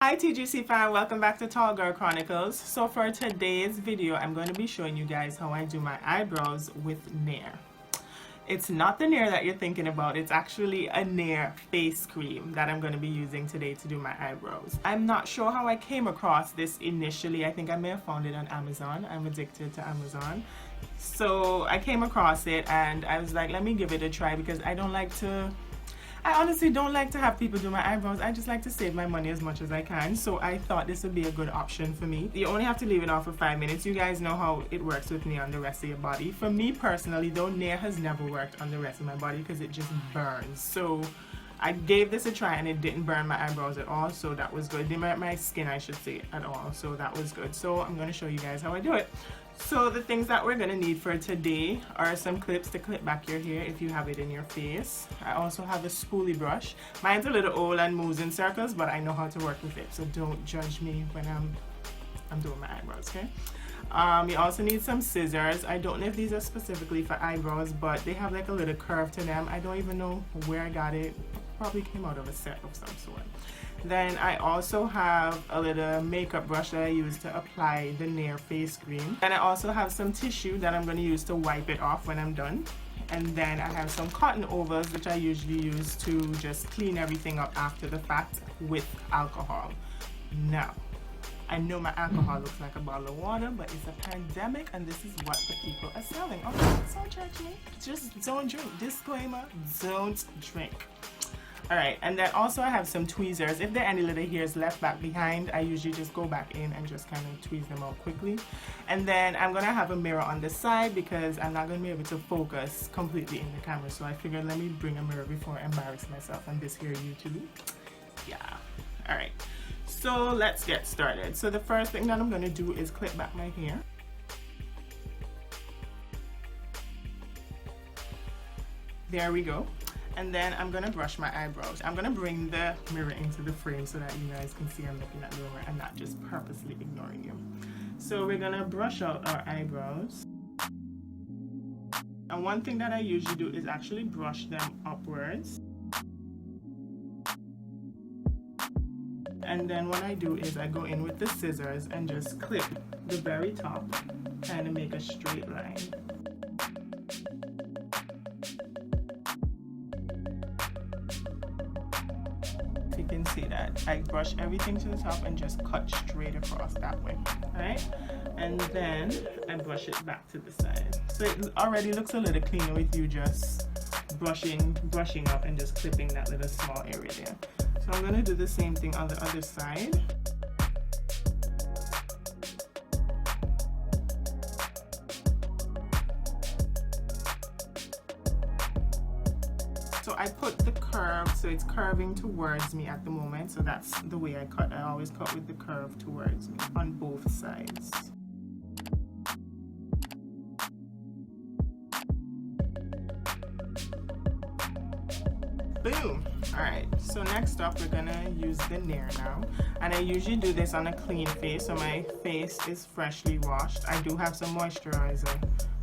Hi TGC Fam, welcome back to Tall Girl Chronicles. So for today's video, I'm going to be showing you guys how I do my eyebrows with Nair. It's not the Nair that you're thinking about, it's actually a Nair Face Cream that I'm going to be using today to do my eyebrows. I'm not sure how I came across this initially. I think I may have found it on Amazon. I'm addicted to Amazon. So I came across it and I was like, let me give it a try because I honestly don't like to have people do my eyebrows. I just like to save my money as much as I can. So I thought this would be a good option for me. You only have to leave it on for 5 minutes. You guys know how it works with me on the rest of your body. For me personally, though, Nair has never worked on the rest of my body because it just burns. So I gave this a try and it didn't burn my eyebrows at all. So that was good. It didn't burn my skin, I should say, at all. So that was good. So I'm going to show you guys how I do it. So the things that we're going to need for today are some clips to clip back your hair if you have it in your face. I also have a spoolie brush. Mine's a little old and moves in circles, but I know how to work with it. So don't judge me when I'm doing my eyebrows, okay? You also need some scissors. I don't know if these are specifically for eyebrows, but they have like a little curve to them. I don't even know where I got it. Probably came out of a set of some sort. Then I also have a little makeup brush that I use to apply the Nair Face Cream. And I also have some tissue that I'm going to use to wipe it off when I'm done. And then I have some cotton overs, which I usually use to just clean everything up after the fact with alcohol. Now, I know my alcohol looks like a bottle of water, but it's a pandemic and this is what the people are selling. Okay, don't judge me. Just don't drink. Disclaimer, don't drink. Alright, and then also I have some tweezers. If there are any little hairs left back behind, I usually just go back in and just kind of tweeze them out quickly. And then I'm going to have a mirror on the side because I'm not going to be able to focus completely in the camera. So I figured let me bring a mirror before I embarrass myself on this here YouTube. Yeah. Alright, so let's get started. So the first thing that I'm going to do is clip back my hair. There we go. And then I'm going to brush my eyebrows. I'm going to bring the mirror into the frame so that you guys can see I'm looking at the mirror and not just purposely ignoring you. So we're going to brush out our eyebrows. And one thing that I usually do is actually brush them upwards. And then what I do is I go in with the scissors and just clip the very top, kind of make a straight line. You can see that I brush everything to the top and just cut straight across that way. Alright, and then I brush it back to the side. So it already looks a little cleaner with you just brushing up and just clipping that little small area there. So I'm going to do the same thing on the other side. So I put the curve, so it's curving towards me at the moment. So that's the way I cut. I always cut with the curve towards me on both sides. Boom! Alright, so next up we're gonna use the Nair now. And I usually do this on a clean face, so my face is freshly washed. I do have some moisturizer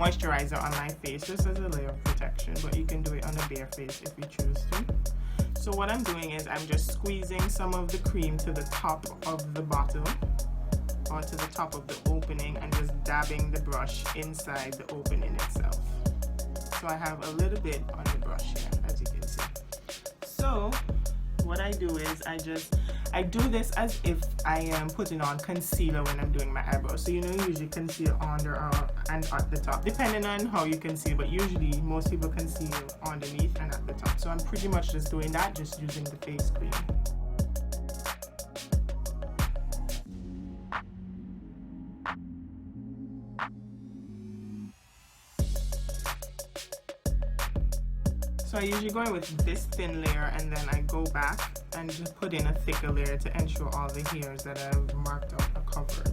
on my face just as a layer of protection, but you can do it on a bare face if you choose to. So what I'm doing is I'm just squeezing some of the cream to the top of the bottle or to the top of the opening and just dabbing the brush inside the opening itself. So I have a little bit on the brush here, as you can see. So what I do is I do this as if I am putting on concealer when I'm doing my eyebrows. So you know, you usually conceal under and at the top, depending on how you conceal, but usually most people conceal underneath and at the top. So I'm pretty much just doing that, just using the face cream. So I usually go in with this thin layer and then I go back and just put in a thicker layer to ensure all the hairs that I've marked out are covered.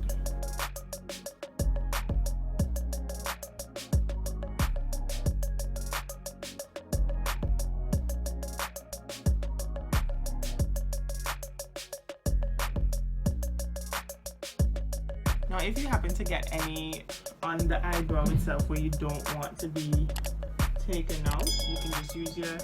Now if you happen to get any on the eyebrow itself where you don't want to be taken out, you can just use your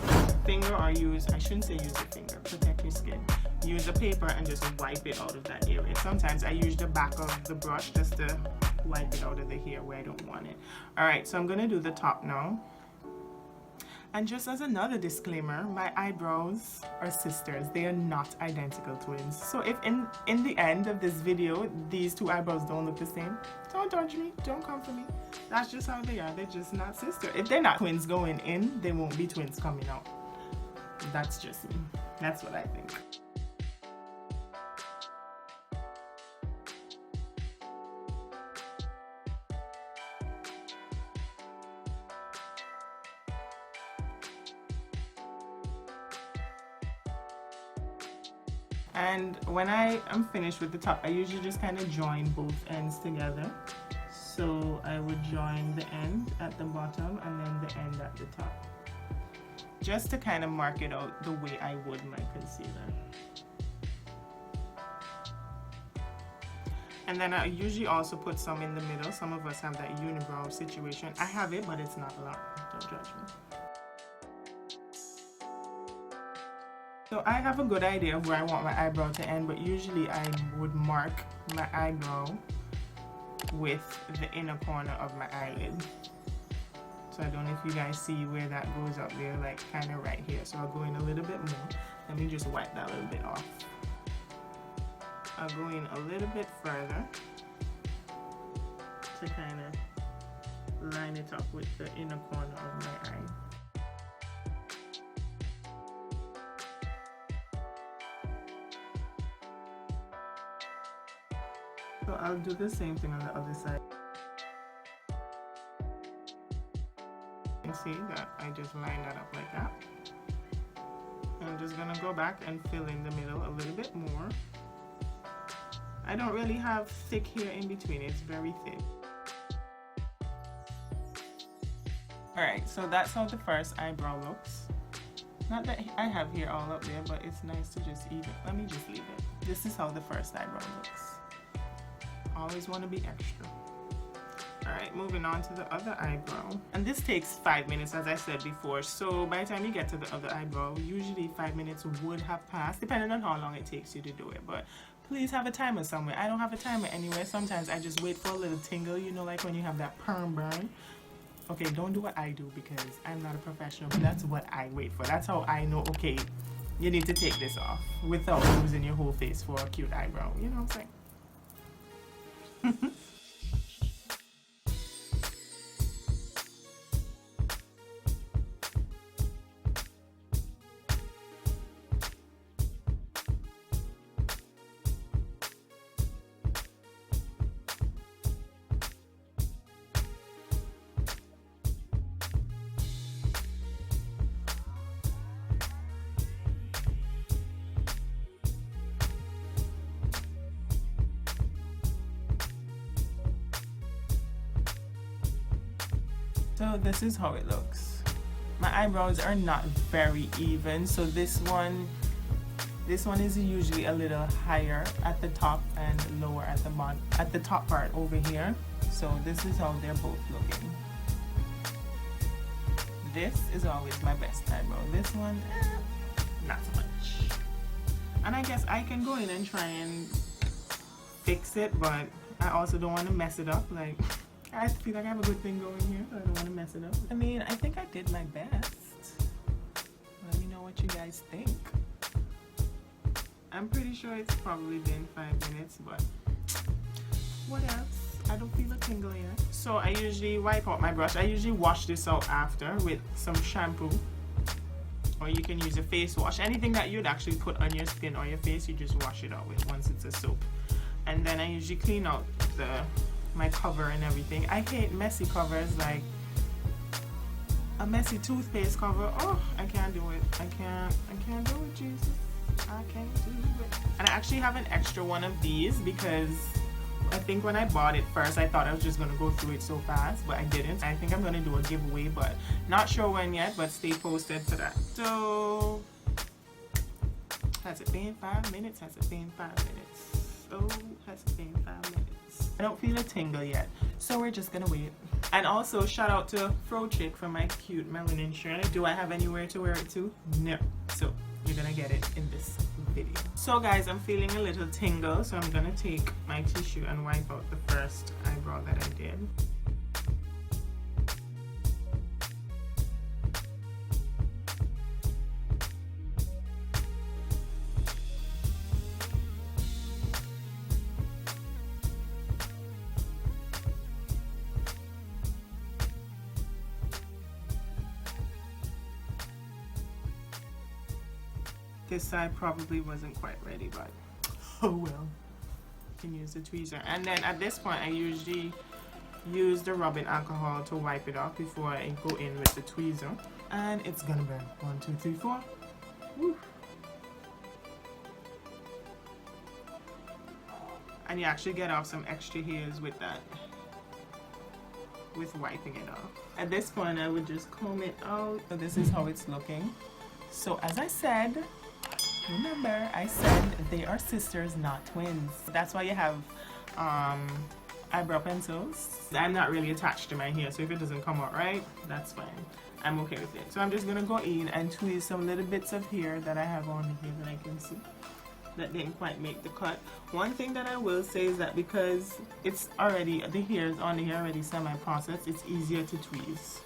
finger or I shouldn't say use your finger, protect your skin. use a paper and just wipe it out of that area. Sometimes I use the back of the brush just to wipe it out of the hair where I don't want it. Alright, so I'm gonna do the top now. And just as another disclaimer, my eyebrows are sisters. They are not identical twins. So if in the end of this video, these two eyebrows don't look the same, don't judge me, don't come for me. That's just how they are. They're just not sisters. If they're not twins going in, they won't be twins coming out. That's just me. That's what I think. And when I am finished with the top, I usually just kind of join both ends together. So I would join the end at the bottom and then the end at the top, just to kind of mark it out the way I would my concealer. And then I usually also put some in the middle. Some of us have that unibrow situation. I have it, but it's not a lot. Don't judge me. So I have a good idea of where I want my eyebrow to end, but usually I would mark my eyebrow with the inner corner of my eyelid. So I don't know if you guys see where that goes up there, like kind of right here. So I'll go in a little bit more. Let me just wipe that a little bit off. I'll go in a little bit further to kind of line it up with the inner corner of my eye. So I'll do the same thing on the other side. You can see that I just line that up like that. And I'm just gonna go back and fill in the middle a little bit more. I don't really have thick hair in between, it's very thin. Alright, so that's how the first eyebrow looks. Not that I have hair all up there, but it's nice to just even. Let me just leave it. This is how the first eyebrow looks. Always want to be extra. Alright, moving on to the other eyebrow. And this takes 5 minutes, as I said before. So by the time you get to the other eyebrow, usually 5 minutes would have passed, depending on how long it takes you to do it. But please have a timer somewhere. I don't have a timer anywhere. Sometimes I just wait for a little tingle, you know, like when you have that perm burn. Okay, don't do what I do because I'm not a professional, but that's what I wait for. That's how I know, okay, you need to take this off without losing your whole face for a cute eyebrow. You know what I'm saying? So this is how it looks. My eyebrows are not very even, so this one is usually a little higher at the top and lower at the bottom, at the top part over here. So this is how they're both looking. This is always my best eyebrow. This one, not so much. And I guess I can go in and try and fix it, but I also don't want to mess it up. Like, I feel like I have a good thing going here, so I don't want to mess it up. I mean, I think I did my best. Let me know what you guys think. I'm pretty sure it's probably been 5 minutes, but what else? I don't feel a tingle yet. So I usually wipe out my brush. I usually wash this out after with some shampoo. Or you can use a face wash. Anything that you'd actually put on your skin or your face, you just wash it out with once it's a soap. And then I usually clean out my cover and everything. I hate messy covers, like a messy toothpaste cover. Oh, I can't do it. I can't do it, Jesus. I can't do it. And I actually have an extra one of these because I think when I bought it first, I thought I was just gonna go through it so fast, but I didn't. I think I'm gonna do a giveaway, but not sure when yet, but stay posted for that. So, has it been 5 minutes? Has it been 5 minutes? Oh, has it been 5 minutes? I don't feel a tingle yet, so we're just gonna wait. And also, shout out to Fro Chick for my cute melanin shirt. Do I have anywhere to wear it to? No. So, you're gonna get it in this video. So guys, I'm feeling a little tingle, so I'm gonna take my tissue and wipe out the first eyebrow that I did. This side probably wasn't quite ready, but oh well. You can use the tweezer. And then at this point, I usually use the rubbing alcohol to wipe it off before I go in with the tweezer. And it's gonna burn. 1, 2, 3, 4. Woo. And you actually get off some extra hairs with that, with wiping it off. At this point, I would just comb it out. So this is how it's looking. So as I said, remember, I said they are sisters, not twins. That's why you have eyebrow pencils. I'm not really attached to my hair, so if it doesn't come out right, that's fine. I'm okay with it. So I'm just gonna go in and tweeze some little bits of hair that I have on here that I can see that didn't quite make the cut. One thing that I will say is that because it's already, the hairs on the hair already semi-processed, it's easier to tweeze.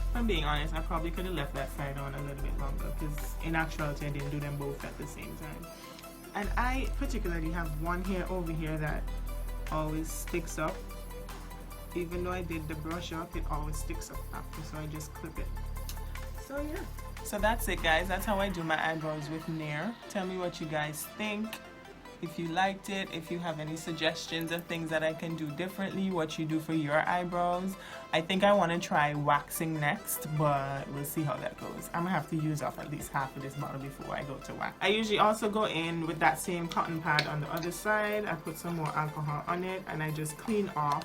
If I'm being honest, I probably could have left that side on a little bit longer because in actuality I didn't do them both at the same time. And I particularly have one hair over here that always sticks up. Even though I did the brush up, it always sticks up after, so I just clip it. So yeah. So that's it guys, that's how I do my eyebrows with Nair. Tell me what you guys think. If you liked it, if you have any suggestions of things that I can do differently, what you do for your eyebrows. I think I want to try waxing next, but we'll see how that goes. I'm gonna have to use off at least half of this bottle before I go to wax. I usually also go in with that same cotton pad on the other side. I put some more alcohol on it and I just clean off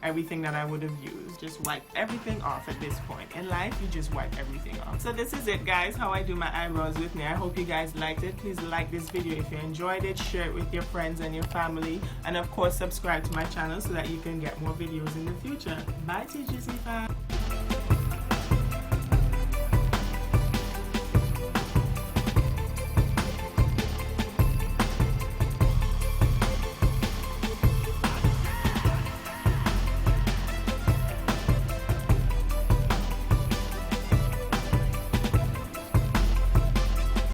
everything that I would have used. Just wipe everything off at this point. In life, you just wipe everything off. So this is it guys, how I do my eyebrows with Nair. I hope you guys liked it. Please like this video if you enjoyed it, share it with your friends and your family, and of course subscribe to my channel so that you can get more videos in the future. Bye TGC Fam.